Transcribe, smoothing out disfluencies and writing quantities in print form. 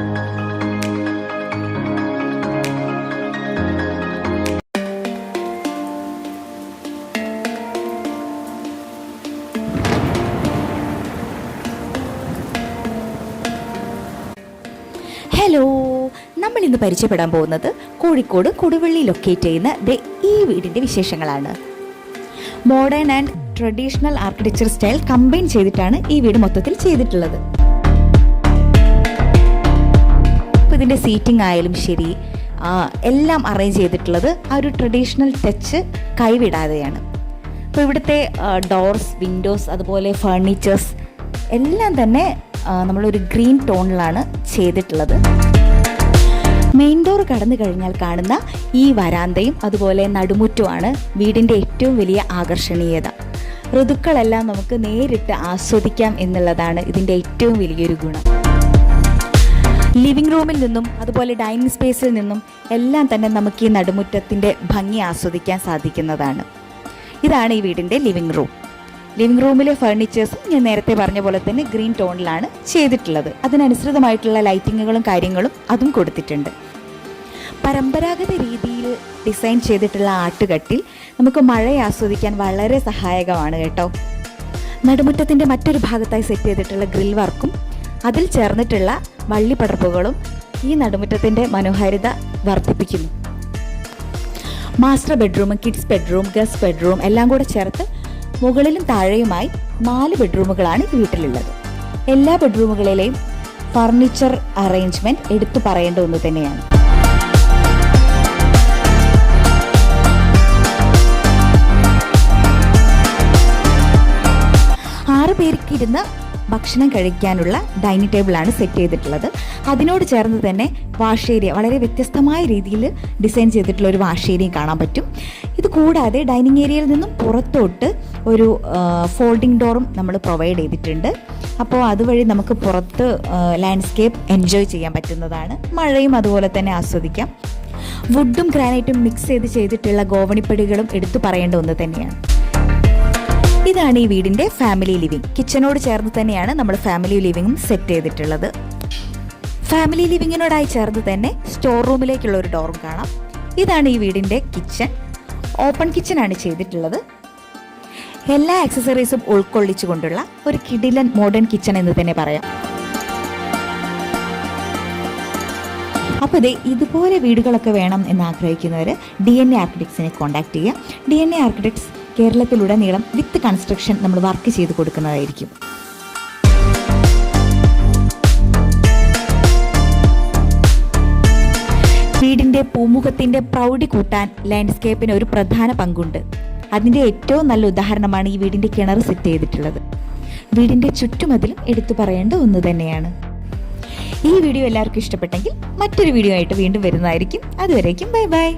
Hello, നമ്മൾ ഇന്ന് പരിചയപ്പെടാൻ പോകുന്നത് കോഴിക്കോട് കൊടുവള്ളി ലൊക്കേറ്റ് ചെയ്യുന്ന ഈ വീടിൻ്റെ വിശേഷങ്ങളാണ്. Modern and traditional architecture style combine ചെയ്തിട്ടാണ് ഈ വീട് മൊത്തത്തിൽ ചെയ്തിട്ടുള്ളത്. അപ്പോൾ ഇതിൻ്റെ സീറ്റിംഗ് ആയാലും ശരി, എല്ലാം അറേഞ്ച് ചെയ്തിട്ടുള്ളത് ആ ഒരു ട്രഡീഷണൽ ടച്ച് കൈവിടാതെയാണ്. അപ്പോൾ ഇവിടുത്തെ ഡോർസ്, വിൻഡോസ്, അതുപോലെ ഫർണിച്ചേഴ്സ് എല്ലാം തന്നെ നമ്മളൊരു ഗ്രീൻ ടോണിലാണ് ചെയ്തിട്ടുള്ളത്. മെയിൻ ഡോർ കടന്നു കഴിഞ്ഞാൽ കാണുന്ന ഈ വരാന്തയും അതുപോലെ നടുമുറ്റുമാണ് വീടിൻ്റെ ഏറ്റവും വലിയ ആകർഷണീയത. ഋതുക്കളെല്ലാം നമുക്ക് നേരിട്ട് ആസ്വദിക്കാം എന്നുള്ളതാണ് ഇതിൻ്റെ ഏറ്റവും വലിയൊരു ഗുണം. ലിവിംഗ് റൂമിൽ നിന്നും അതുപോലെ ഡൈനിങ് സ്പേസിൽ നിന്നും എല്ലാം തന്നെ നമുക്ക് ഈ നടുമുറ്റത്തിൻ്റെ ഭംഗി ആസ്വദിക്കാൻ സാധിക്കുന്നതാണ്. ഇതാണ് ഈ വീടിൻ്റെ ലിവിംഗ് റൂം. ലിവിംഗ് റൂമിലെ ഫർണിച്ചേഴ്സും ഞാൻ നേരത്തെ പറഞ്ഞ പോലെ തന്നെ ഗ്രീൻ ടോണിലാണ് ചെയ്തിട്ടുള്ളത്. അതിനനുസൃതമായിട്ടുള്ള ലൈറ്റിങ്ങുകളും കാര്യങ്ങളും അതും കൊടുത്തിട്ടുണ്ട്. പരമ്പരാഗത രീതിയിൽ ഡിസൈൻ ചെയ്തിട്ടുള്ള ആട്ടുകട്ടിൽ നമുക്ക് മഴയെ ആസ്വദിക്കാൻ വളരെ സഹായകമാണ് കേട്ടോ. നടുമുറ്റത്തിൻ്റെ മറ്റൊരു ഭാഗത്തായി സെറ്റ് ചെയ്തിട്ടുള്ള ഗ്രിൽ വർക്കും അതിൽ ചേർന്നിട്ടുള്ള വള്ളിപ്പടർപ്പുകളും ഈ നടുമുറ്റത്തിൻ്റെ മനോഹാരിത വർദ്ധിപ്പിക്കുന്നു. Master bedroom, kids bedroom, guest bedroom എല്ലാം കൂടെ ചേർത്ത് മുകളിലും താഴെയുമായി 4 ബെഡ്റൂമുകളാണ് ഈ വീട്ടിലുള്ളത്. എല്ലാ ബെഡ്റൂമുകളിലെയും ഫർണിച്ചർ അറേഞ്ച്മെന്റ് എടുത്തു പറയേണ്ട ഒന്ന് തന്നെയാണ്. പേർക്ക് ഇരുന്ന് ഭക്ഷണം കഴിക്കാനുള്ള ഡൈനിങ് ടേബിളാണ് സെറ്റ് ചെയ്തിട്ടുള്ളത്. അതിനോട് ചേർന്ന് തന്നെ വാഷ് ഏരിയ വളരെ വ്യത്യസ്തമായ രീതിയിൽ ഡിസൈൻ ചെയ്തിട്ടുള്ള ഒരു വാഷ് ഏരിയയും കാണാൻ പറ്റും. ഇത് കൂടാതെ ഡൈനിങ് ഏരിയയിൽ നിന്നും പുറത്തോട്ട് ഒരു ഫോൾഡിംഗ് ഡോറും നമ്മൾ പ്രൊവൈഡ് ചെയ്തിട്ടുണ്ട്. അപ്പോൾ അതുവഴി നമുക്ക് പുറത്ത് ലാൻഡ്സ്കേപ്പ് എൻജോയ് ചെയ്യാൻ പറ്റുന്നതാണ്. മഴയും അതുപോലെ തന്നെ ആസ്വദിക്കാം. വുഡും ഗ്രാനൈറ്റും മിക്സ് ചെയ്തിട്ടുള്ള ഗോവണിപ്പടികളും എടുത്തു പറയേണ്ട ഒന്ന് തന്നെയാണ്. ഇതാണ് ഈ വീടിൻ്റെ ഫാമിലി ലിവിംഗ്. കിച്ചനോട് ചേർന്ന് തന്നെയാണ് നമ്മൾ ഫാമിലി ലിവിംഗും സെറ്റ് ചെയ്തിട്ടുള്ളത്. ഫാമിലി ലിവിങ്ങിനോടായി ചേർന്ന് തന്നെ സ്റ്റോർ റൂമിലേക്കുള്ള ഒരു ഡോറും കാണാം. ഇതാണ് ഈ വീടിൻ്റെ കിച്ചൺ. ഓപ്പൺ കിച്ചനാണ് ചെയ്തിട്ടുള്ളത്. എല്ലാ ആക്സസറീസും ഉൾക്കൊള്ളിച്ചുകൊണ്ടുള്ള ഒരു കിടിലൻ മോഡേൺ കിച്ചൺ എന്ന് തന്നെ പറയാം. അപ്പോൾ ഇതുപോലെ വീടുകളൊക്കെ വേണം എന്ന് ആഗ്രഹിക്കുന്നവർ DNA ആർക്കിടെക്ട്സിനെ കോൺടാക്ട് ചെയ്യുക. DNA ആർക്കിടെക്ട്സ് കേരളത്തിലുടനീളം വിത്ത് കൺസ്ട്രക്ഷൻ നമ്മൾ വർക്ക് ചെയ്ത് കൊടുക്കുന്നതായിരിക്കും. വീടിൻ്റെ പൂമുഖത്തിൻ്റെ പ്രൗഢി കൂട്ടാൻ ലാൻഡ്സ്കേപ്പിന് ഒരു പ്രധാന പങ്കുണ്ട്. അതിൻ്റെ ഏറ്റവും നല്ല ഉദാഹരണമാണ് ഈ വീടിൻ്റെ കിണർ സെറ്റ് ചെയ്തിട്ടുള്ളത്. വീടിൻ്റെ ചുറ്റുമതിലും എടുത്തു പറയേണ്ട ഒന്ന് തന്നെയാണ്. ഈ വീഡിയോ എല്ലാവർക്കും ഇഷ്ടപ്പെട്ടെങ്കിൽ മറ്റൊരു വീഡിയോ ആയിട്ട് വീണ്ടും വരുന്നതായിരിക്കും. അതുവരേക്കും ബൈ ബൈ.